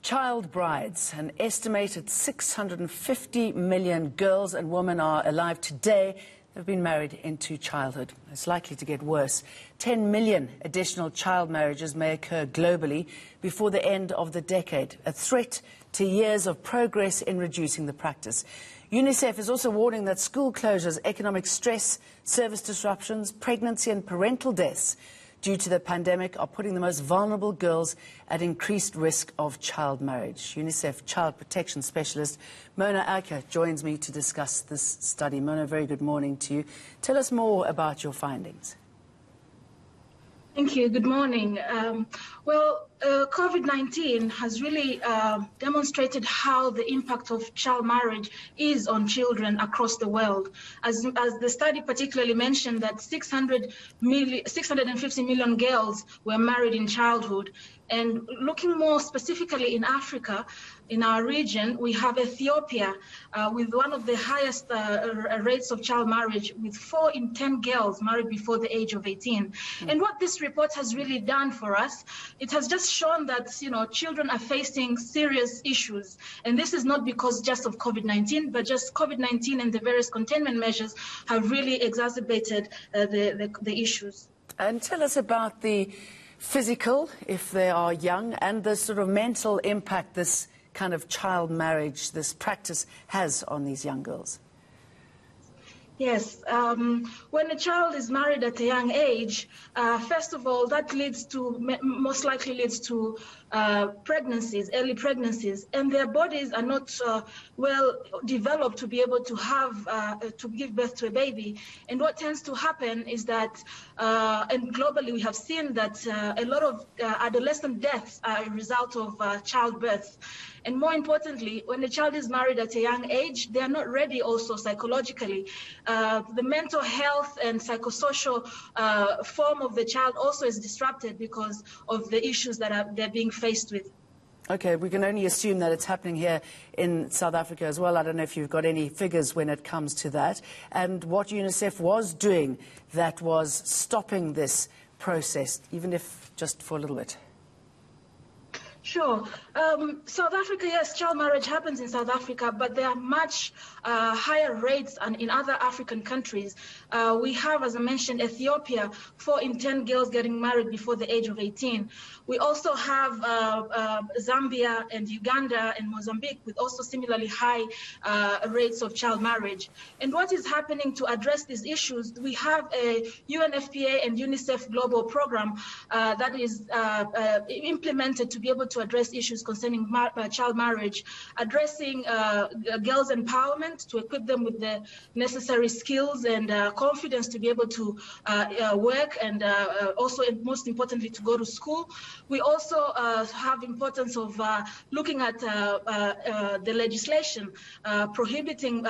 Child brides. An estimated 650 million girls and women are alive today that have been married into childhood. It's likely to get worse. 10 million additional child marriages may occur globally before the end of the decade, a threat to years of progress in reducing the practice. UNICEF is also warning that school closures, economic stress, service disruptions, pregnancy and parental deaths due to the pandemic are putting the most vulnerable girls at increased risk of child marriage. UNICEF Child Protection Specialist Mona Aika joins me to discuss this study. Mona, very good morning to you. Tell us more about your findings. Thank you. Good morning. COVID-19 has really demonstrated how the impact of child marriage is on children across the world. As the study particularly mentioned that 650 million girls were married in childhood. And looking more specifically in Africa, in our region, we have Ethiopia with one of the highest rates of child marriage, with 4 in 10 girls married before the age of 18. And what this report has really done for us, it has just shown that, children are facing serious issues. And this is not because just of COVID-19, but just COVID-19 and the various containment measures have really exacerbated the issues. And tell us about the physical, if they are young, and the sort of mental impact this kind of child marriage, this practice has on these young girls. Yes, when a child is married at a young age, first of all, that most likely leads to pregnancies, early pregnancies, and their bodies are not well developed to be able to to give birth to a baby. And what tends to happen is that, and globally we have seen that a lot of adolescent deaths are a result of childbirth. And more importantly, when a child is married at a young age, they are not ready also psychologically. The mental health and psychosocial form of the child also is disrupted because of the issues that they're being faced with. Okay, we can only assume that it's happening here in South Africa as well. I don't know if you've got any figures when it comes to that. And what UNICEF was doing that was stopping this process, even if just for a little bit. Sure. South Africa, yes, child marriage happens in South Africa, but there are much higher rates in other African countries. We have, as I mentioned, Ethiopia, 4 in 10 girls getting married before the age of 18. We also have Zambia and Uganda and Mozambique with also similarly high rates of child marriage. And what is happening to address these issues? We have a UNFPA and UNICEF global program that is implemented to be able to address issues concerning child marriage, addressing girls' empowerment, to equip them with the necessary skills and confidence to be able to work and also, most importantly, to go to school. We also have importance of looking at the legislation prohibiting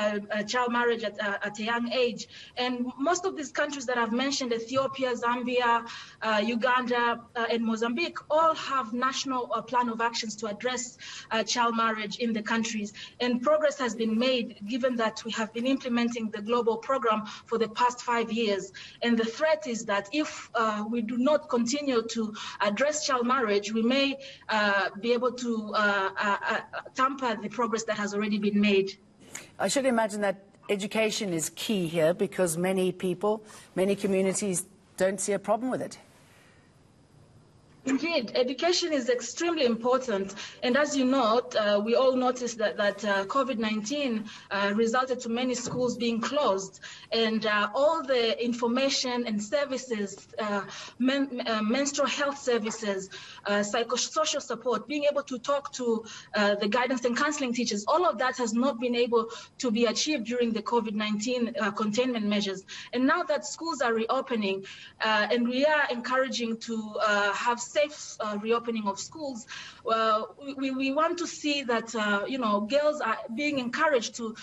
child marriage at a young age. And most of these countries that I've mentioned, Ethiopia, Zambia, Uganda, and Mozambique, all have national plan of actions to address child marriage in the countries. And progress has been made, given that we have been implementing the global program for the past 5 years. And the threat is that if we do not continue to address child marriage, we may be able to tamper the progress that has already been made. I should imagine that education is key here, because many people, many communities don't see a problem with it. Indeed, education is extremely important. And as you note, we all noticed that COVID-19 resulted to many schools being closed. And all the information and services, menstrual health services, psychosocial support, being able to talk to the guidance and counseling teachers, all of that has not been able to be achieved during the COVID-19 containment measures. And now that schools are reopening, and we are encouraging to have safe reopening of schools, we want to see that girls are being encouraged to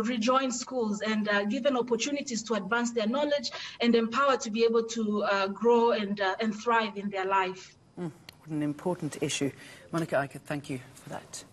rejoin schools and given opportunities to advance their knowledge and empowered to be able to grow and thrive in their life. What an important issue. Monica Aika, thank you for that.